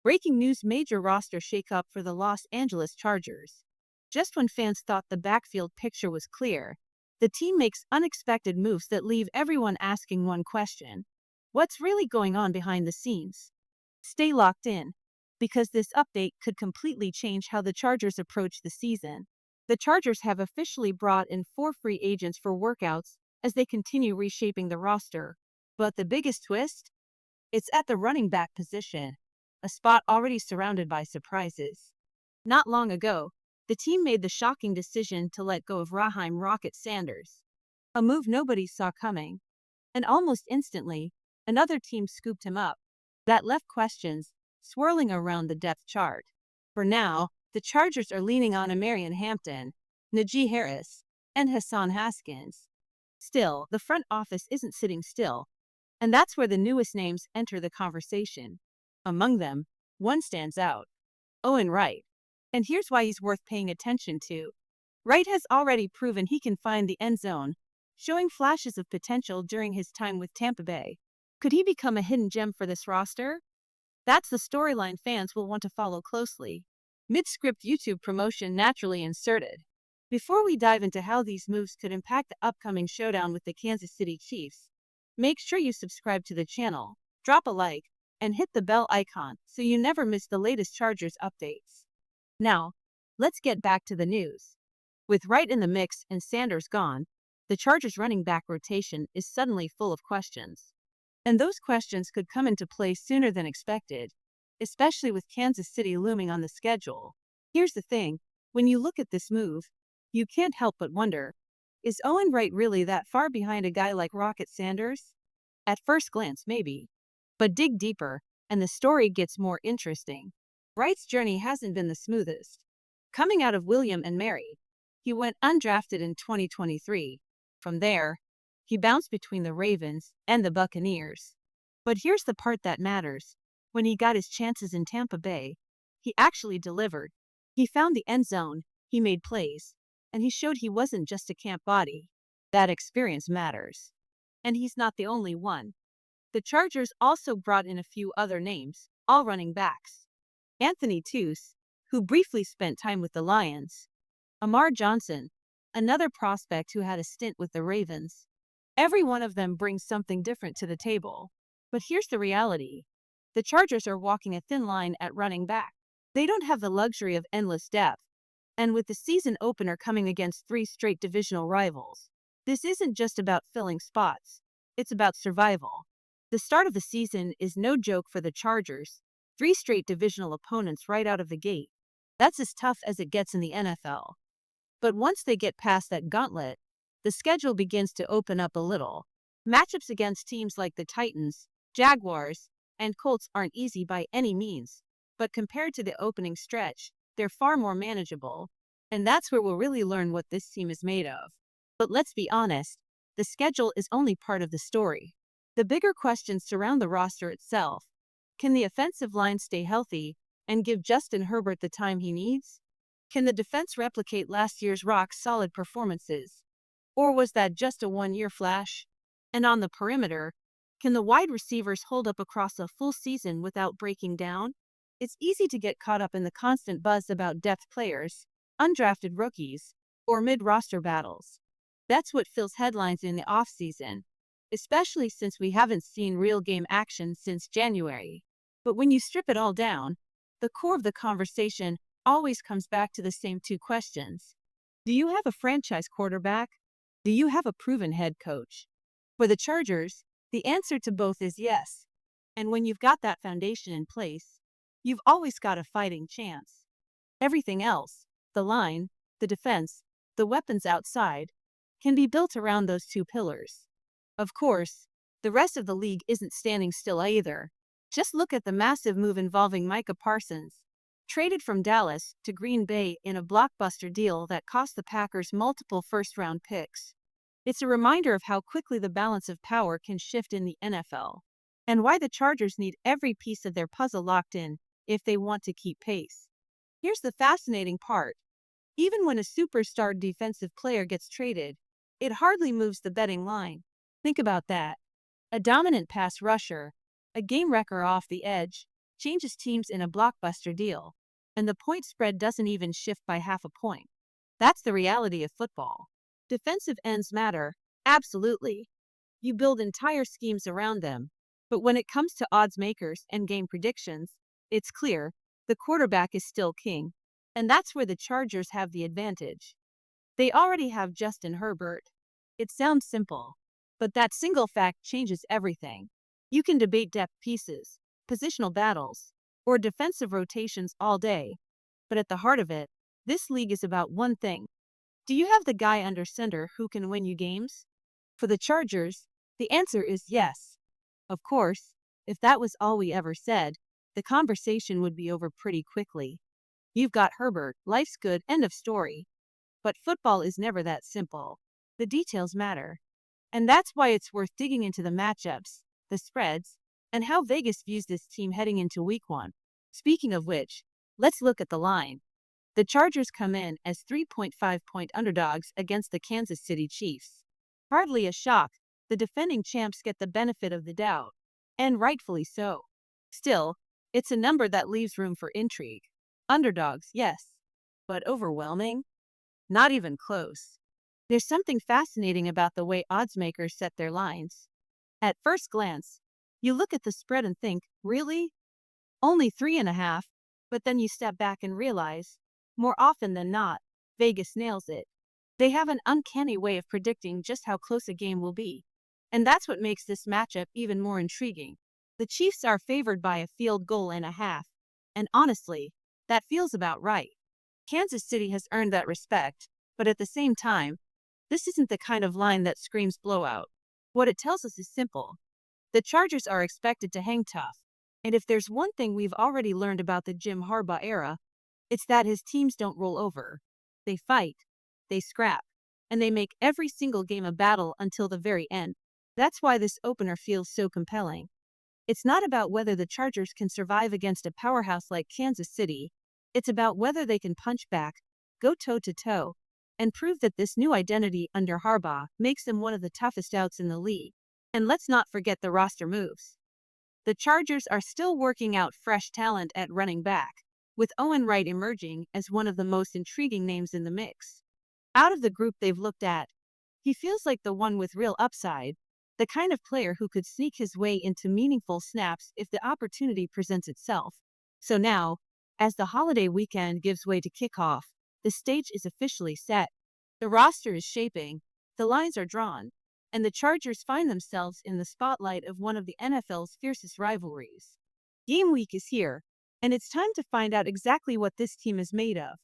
Breaking news: major roster shakeup for the Los Angeles Chargers. Just when fans thought the backfield picture was clear, the team makes unexpected moves that leave everyone asking one question: what's really going on behind the scenes? Stay locked in, because this update could completely change how the Chargers approach the season. The Chargers have officially brought in 4 free agents for workouts as they continue reshaping the roster. But the biggest twist? It's at the running back position, a spot already surrounded by surprises. Not long ago, the team made the shocking decision to let go of Raheem "Rocket" Sanders, a move nobody saw coming. And almost instantly, another team scooped him up. That left questions swirling around the depth chart. For now, the Chargers are leaning on Amarian Hampton, Najee Harris, and Hassan Haskins. Still, the front office isn't sitting still, and that's where the newest names enter the conversation. Among them, one stands out: Owen Wright. And here's why he's worth paying attention to. Wright has already proven he can find the end zone, showing flashes of potential during his time with Tampa Bay. Could he become a hidden gem for this roster? That's the storyline fans will want to follow closely. Mid-script YouTube promotion naturally inserted. Before we dive into how these moves could impact the upcoming showdown with the Kansas City Chiefs, make sure you subscribe to the channel, drop a like, and hit the bell icon so you never miss the latest Chargers updates. Now, let's get back to the news. With Wright in the mix and Sanders gone, the Chargers' running back rotation is suddenly full of questions. And those questions could come into play sooner than expected, especially with Kansas City looming on the schedule. Here's the thing: when you look at this move, you can't help but wonder, is Owen Wright really that far behind a guy like Rocket Sanders? At first glance, maybe. But dig deeper, and the story gets more interesting. Wright's journey hasn't been the smoothest. Coming out of William and Mary, he went undrafted in 2023. From there, he bounced between the Ravens and the Buccaneers. But here's the part that matters: when he got his chances in Tampa Bay, he actually delivered. He found the end zone, he made plays, and he showed he wasn't just a camp body. That experience matters. And he's not the only one. The Chargers also brought in a few other names, all running backs. Anthony Toos, who briefly spent time with the Lions. Amar Johnson, another prospect who had a stint with the Ravens. Every one of them brings something different to the table. But here's the reality: the Chargers are walking a thin line at running back. They don't have the luxury of endless depth. And with the season opener coming against 3 straight divisional rivals, this isn't just about filling spots, it's about survival. The start of the season is no joke for the Chargers: 3 straight divisional opponents right out of the gate. That's as tough as it gets in the NFL. But once they get past that gauntlet, the schedule begins to open up a little. Matchups against teams like the Titans, Jaguars, and Colts aren't easy by any means, but compared to the opening stretch, they're far more manageable. And that's where we'll really learn what this team is made of. But let's be honest, the schedule is only part of the story. The bigger questions surround the roster itself. Can the offensive line stay healthy and give Justin Herbert the time he needs? Can the defense replicate last year's rock-solid performances? Or was that just a one-year flash? And on the perimeter, can the wide receivers hold up across a full season without breaking down? It's easy to get caught up in the constant buzz about depth players, undrafted rookies, or mid-roster battles. That's what fills headlines in the offseason, especially since we haven't seen real game action since January. But when you strip it all down, the core of the conversation always comes back to the same 2 questions. Do you have a franchise quarterback? Do you have a proven head coach? For the Chargers, the answer to both is yes. And when you've got that foundation in place, you've always got a fighting chance. Everything else, the line, the defense, the weapons outside, can be built around those 2 pillars. Of course, the rest of the league isn't standing still either. Just look at the massive move involving Micah Parsons, traded from Dallas to Green Bay in a blockbuster deal that cost the Packers multiple first-round picks. It's a reminder of how quickly the balance of power can shift in the NFL, and why the Chargers need every piece of their puzzle locked in if they want to keep pace. Here's the fascinating part: even when a superstar defensive player gets traded, it hardly moves the betting line. Think about that. A dominant pass rusher, a game wrecker off the edge, changes teams in a blockbuster deal, and the point spread doesn't even shift by half a point. That's the reality of football. Defensive ends matter, absolutely. You build entire schemes around them. But when it comes to odds makers and game predictions, it's clear the quarterback is still king. And that's where the Chargers have the advantage. They already have Justin Herbert. It sounds simple, but that single fact changes everything. You can debate depth pieces, positional battles, or defensive rotations all day, but at the heart of it, this league is about one thing. Do you have the guy under center who can win you games? For the Chargers, the answer is yes. Of course, if that was all we ever said, the conversation would be over pretty quickly. You've got Herbert, life's good, end of story. But football is never that simple. The details matter. And that's why it's worth digging into the matchups, the spreads, and how Vegas views this team heading into week 1. Speaking of which, let's look at the line. The Chargers come in as 3.5-point underdogs against the Kansas City Chiefs. Hardly a shock, the defending champs get the benefit of the doubt, and rightfully so. Still, it's a number that leaves room for intrigue. Underdogs, yes, but overwhelming? Not even close. There's something fascinating about the way odds makers set their lines. At first glance, you look at the spread and think, really? Only 3.5? But then you step back and realize, more often than not, Vegas nails it. They have an uncanny way of predicting just how close a game will be. And that's what makes this matchup even more intriguing. The Chiefs are favored by a field goal and a half. And honestly, that feels about right. Kansas City has earned that respect, but at the same time, this isn't the kind of line that screams blowout. What it tells us is simple. The Chargers are expected to hang tough. And if there's one thing we've already learned about the Jim Harbaugh era, it's that his teams don't roll over. They fight, they scrap, and they make every single game a battle until the very end. That's why this opener feels so compelling. It's not about whether the Chargers can survive against a powerhouse like Kansas City. It's about whether they can punch back, go toe-to-toe, and prove that this new identity under Harbaugh makes them one of the toughest outs in the league. And let's not forget the roster moves. The Chargers are still working out fresh talent at running back, with Owen Wright emerging as one of the most intriguing names in the mix. Out of the group they've looked at, he feels like the one with real upside, the kind of player who could sneak his way into meaningful snaps if the opportunity presents itself. So now, as the holiday weekend gives way to kickoff, the stage is officially set. The roster is shaping, the lines are drawn, and the Chargers find themselves in the spotlight of one of the NFL's fiercest rivalries. Game week is here, and it's time to find out exactly what this team is made of.